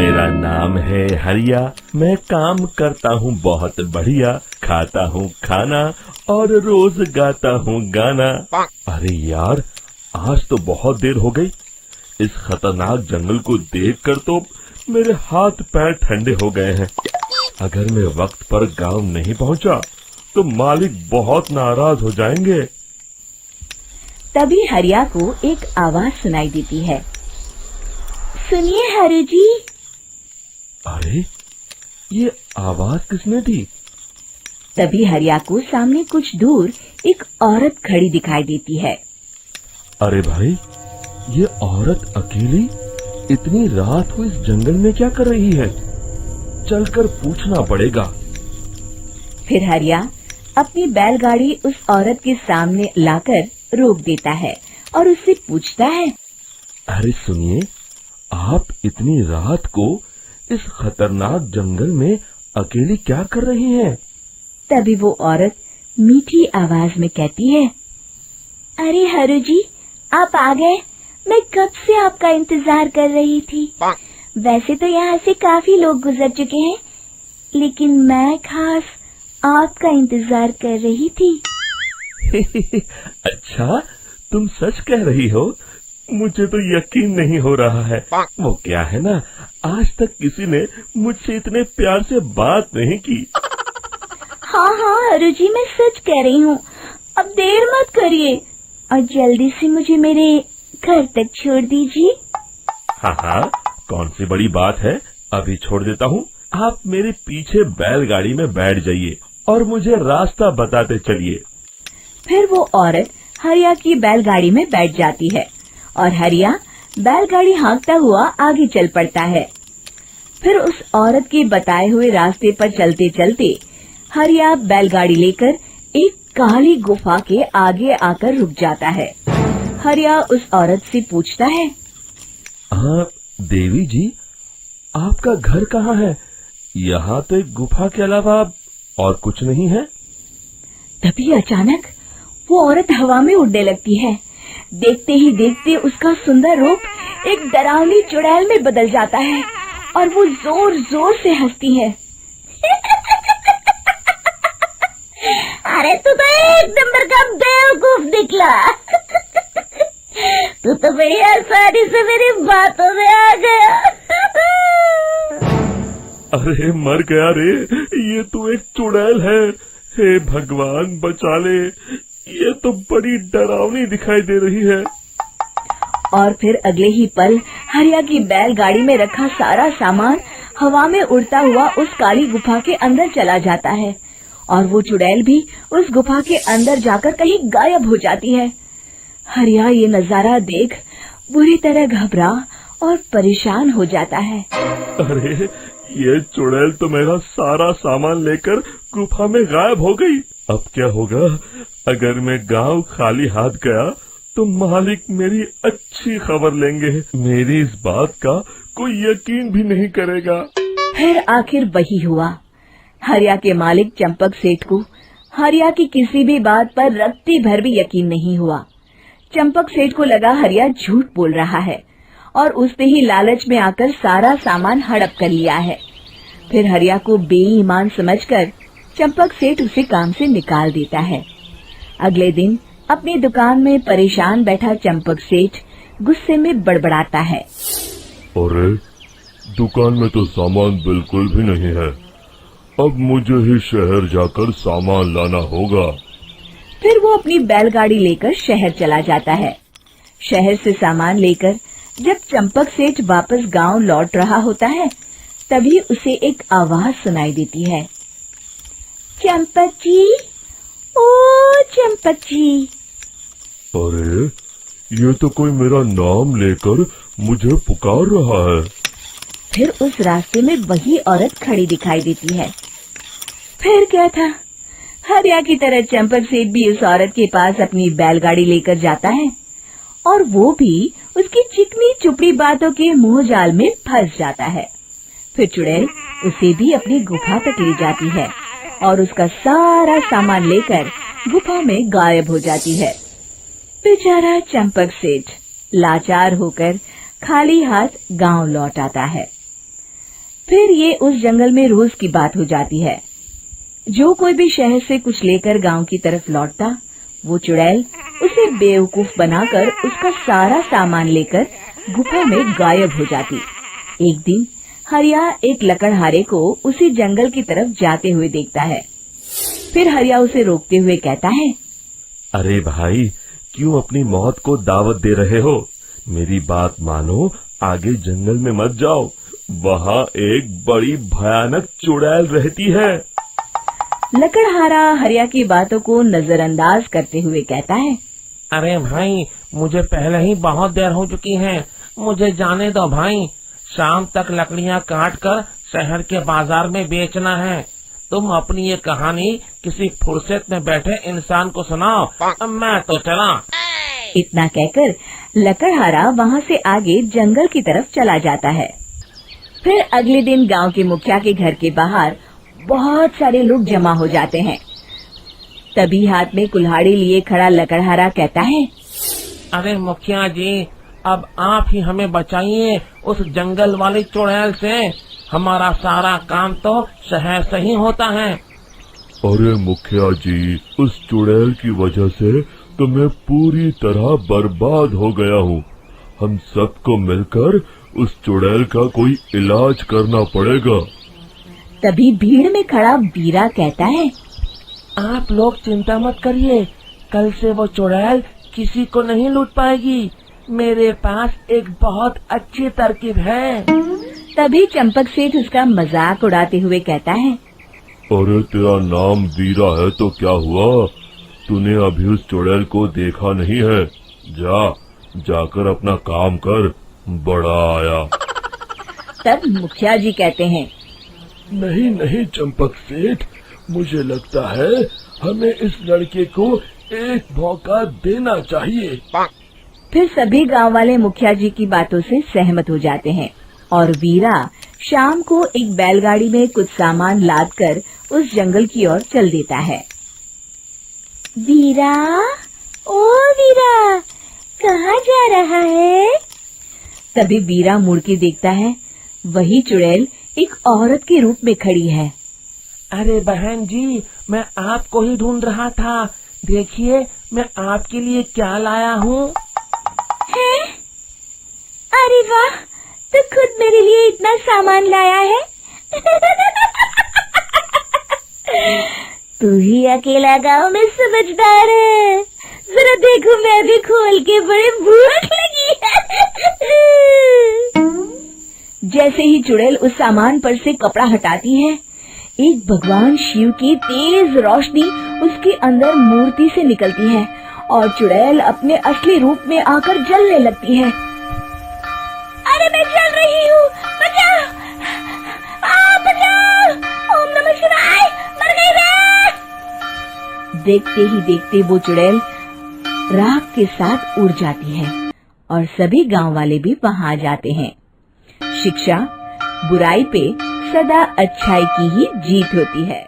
मेरा नाम है हरिया, मैं काम करता हूँ बहुत बढ़िया, खाता हूँ खाना और रोज गाता हूँ गाना। अरे यार, आज तो बहुत देर हो गई। इस खतरनाक जंगल को देखकर तो मेरे हाथ पैर ठंडे हो गए हैं। अगर मैं वक्त पर गांव नहीं पहुंचा तो मालिक बहुत नाराज हो जाएंगे। तभी हरिया को एक आवाज सुनाई देती है। सुनिए हरु जी। अरे, ये आवाज किसने दी? तभी हरिया को सामने कुछ दूर एक औरत खड़ी दिखाई देती है। अरे भाई, ये औरत अकेली इतनी रात को इस जंगल में क्या कर रही है? चलकर पूछना पड़ेगा। फिर हरिया अपनी बैलगाड़ी उस औरत के सामने लाकर रोक देता है और उससे पूछता है। अरे सुनिए, आप इतनी रात को इस खतरनाक जंगल में अकेली क्या कर रही हैं? तभी वो औरत मीठी आवाज में कहती है, अरे हरु जी, आप आ गए। मैं कब से आपका इंतजार कर रही थी। वैसे तो यहाँ से काफी लोग गुजर चुके हैं, लेकिन मैं खास आपका इंतजार कर रही थी। अच्छा, तुम सच कह रही हो? मुझे तो यकीन नहीं हो रहा है। वो क्या है ना, आज तक किसी ने मुझसे इतने प्यार से बात नहीं की। हाँ हाँ हरु जी, मैं सच कह रही हूँ। अब देर मत करिए और जल्दी से मुझे मेरे घर तक छोड़ दीजिए। हाँ हाँ, कौन सी बड़ी बात है, अभी छोड़ देता हूँ। आप मेरे पीछे बैलगाड़ी में बैठ जाइए और मुझे रास्ता बताते चलिए। फिर वो औरत हरिया की बैलगाड़ी में बैठ जाती है और हरिया बैलगाड़ी हाँकता हुआ आगे चल पड़ता है। फिर उस औरत के बताए हुए रास्ते पर चलते चलते हरिया बैलगाड़ी लेकर एक काली गुफा के आगे आकर रुक जाता है। हरिया उस औरत से पूछता है, हाँ देवी जी, आपका घर कहाँ है? यहाँ तो एक गुफा के अलावा और कुछ नहीं है। तभी अचानक वो औरत हवा में उड़ने लगती है। देखते ही देखते उसका सुंदर रूप एक डरावनी चुड़ैल में बदल जाता है और वो जोर जोर से हंसती है। अरे तू तो एक नंबर का बेवकूफ निकला। तू तो बड़ी आसानी से मेरी बातों में आ गया। अरे मर गया रे, ये तो एक चुड़ैल है। हे भगवान बचा ले, ये तो बड़ी डरावनी दिखाई दे रही है। और फिर अगले ही पल हरिया की बैलगाड़ी में रखा सारा सामान हवा में उड़ता हुआ उस काली गुफा के अंदर चला जाता है और वो चुड़ैल भी उस गुफा के अंदर जाकर कहीं गायब हो जाती है। हरिया ये नजारा देख बुरी तरह घबरा और परेशान हो जाता है। अरे, ये चुड़ैल तो मेरा सारा सामान लेकर गुफा में गायब हो गई। अब क्या होगा? अगर मैं गांव खाली हाथ गया तो मालिक मेरी अच्छी खबर लेंगे। मेरी इस बात का कोई यकीन भी नहीं करेगा। फिर आखिर वही हुआ। हरिया के मालिक चंपक सेठ को हरिया की किसी भी बात पर रत्ती भर भी यकीन नहीं हुआ। चंपक सेठ को लगा हरिया झूठ बोल रहा है और उसने ही लालच में आकर सारा सामान हड़प कर लिया है। फिर हरिया को बेईमान समझकर चंपक सेठ उसे काम से निकाल देता है। अगले दिन अपनी दुकान में परेशान बैठा चंपक सेठ गुस्से में बड़बड़ाता है। अरे, दुकान में तो सामान बिल्कुल भी नहीं है। अब मुझे ही शहर जाकर सामान लाना होगा। फिर वो अपनी बैलगाड़ी लेकर शहर चला जाता है। शहर से सामान लेकर जब चंपक सेठ वापस गांव लौट रहा होता है, तभी उसे एक आवाज सुनाई देती है। चंपक जी, ओ चंपक जी। अरे, ये तो कोई मेरा नाम लेकर मुझे पुकार रहा है। फिर उस रास्ते में वही औरत खड़ी दिखाई देती है। फिर क्या था, हरिया की तरह चंपक सेठ भी उस औरत के पास अपनी बैलगाड़ी लेकर जाता है और वो भी उसकी चिकनी चुपड़ी बातों के मुंह जाल में फंस जाता है। फिर चुड़ैल उसे भी अपनी गुफा तक ले जाती है और उसका सारा सामान लेकर गुफा में गायब हो जाती है। बेचारा चंपक सेठ लाचार होकर खाली हाथ गांव लौट आता है। फिर ये उस जंगल में रोज की बात हो जाती है। जो कोई भी शहर से कुछ लेकर गांव की तरफ लौटता, वो चुड़ैल उसे बेवकूफ बनाकर उसका सारा सामान लेकर गुफा में गायब हो जाती। एक दिन हरिया एक लकड़हारे को उसी जंगल की तरफ जाते हुए देखता है। फिर हरिया उसे रोकते हुए कहता है, अरे भाई, क्यों अपनी मौत को दावत दे रहे हो? मेरी बात मानो, आगे जंगल में मत जाओ, वहाँ एक बड़ी भयानक चुड़ैल रहती है। लकड़हारा हरिया की बातों को नजरअंदाज करते हुए कहता है, अरे भाई, मुझे पहले ही बहुत देर हो चुकी है, मुझे जाने दो भाई। शाम तक लकड़ियाँ काट कर शहर के बाजार में बेचना है। तुम अपनी ये कहानी किसी फुर्सत में बैठे इंसान को सुनाओ, मैं तो चला। इतना कहकर लकड़हारा वहाँ से आगे जंगल की तरफ चला जाता है। फिर अगले दिन गांव के मुखिया के घर के बाहर बहुत सारे लोग जमा हो जाते हैं। तभी हाथ में कुल्हाड़ी लिए खड़ा लकड़हारा कहता है, अरे मुखिया जी, अब आप ही हमें बचाइए उस जंगल वाली चुड़ैल से। हमारा सारा काम तो शहर से ही होता है। अरे मुखिया जी, उस चुड़ैल की वजह से तो मैं पूरी तरह बर्बाद हो गया हूँ। हम सबको मिलकर उस चुड़ैल का कोई इलाज करना पड़ेगा। तभी भीड़ में खड़ा वीरा कहता है, आप लोग चिंता मत करिए, कल से वो चुड़ैल किसी को नहीं लूट पाएगी। मेरे पास एक बहुत अच्छी तरकीब है। तभी चंपक सेठ उसका मजाक उड़ाते हुए कहता है, अरे तेरा नाम वीरा है तो क्या हुआ? तूने अभी उस चुड़ैल को देखा नहीं है? जाकर अपना काम कर, बड़ा आया। तब मुखिया जी कहते हैं, नहीं चंपक सेठ, मुझे लगता है हमें इस लड़के को एक मौका देना चाहिए। फिर सभी गांव वाले मुखिया जी की बातों से सहमत हो जाते हैं और वीरा शाम को एक बैलगाड़ी में कुछ सामान लादकर उस जंगल की ओर चल देता है। वीरा, ओ वीरा, कहाँ जा रहा है? तभी वीरा मुड़ के देखता है, वही चुड़ैल एक औरत के रूप में खड़ी है। अरे बहन जी, मैं आपको ही ढूंढ रहा था। देखिए, मैं आपके लिए क्या लाया हूँ। हैं? अरे वाह, तो खुद मेरे लिए इतना सामान लाया है। तू ही अकेला गांव में समझदार है। जरा देखो, मैं भी खोल के, बड़े भूख लगी है। जैसे ही चुड़ैल उस सामान पर से कपड़ा हटाती है, एक भगवान शिव की तेज रोशनी उसके अंदर मूर्ति से निकलती है और चुड़ैल अपने असली रूप में आकर जलने लगती है। अरे मैं जल रही हूँ, बचाओ! बचाओ! ओम नमः शिवाय, मर गई मैं! देखते ही देखते वो चुड़ैल राख के साथ उड़ जाती है और सभी गांव वाले भी वहां जाते हैं। शिक्षा बुराई पे सदा अच्छाई की ही जीत होती है।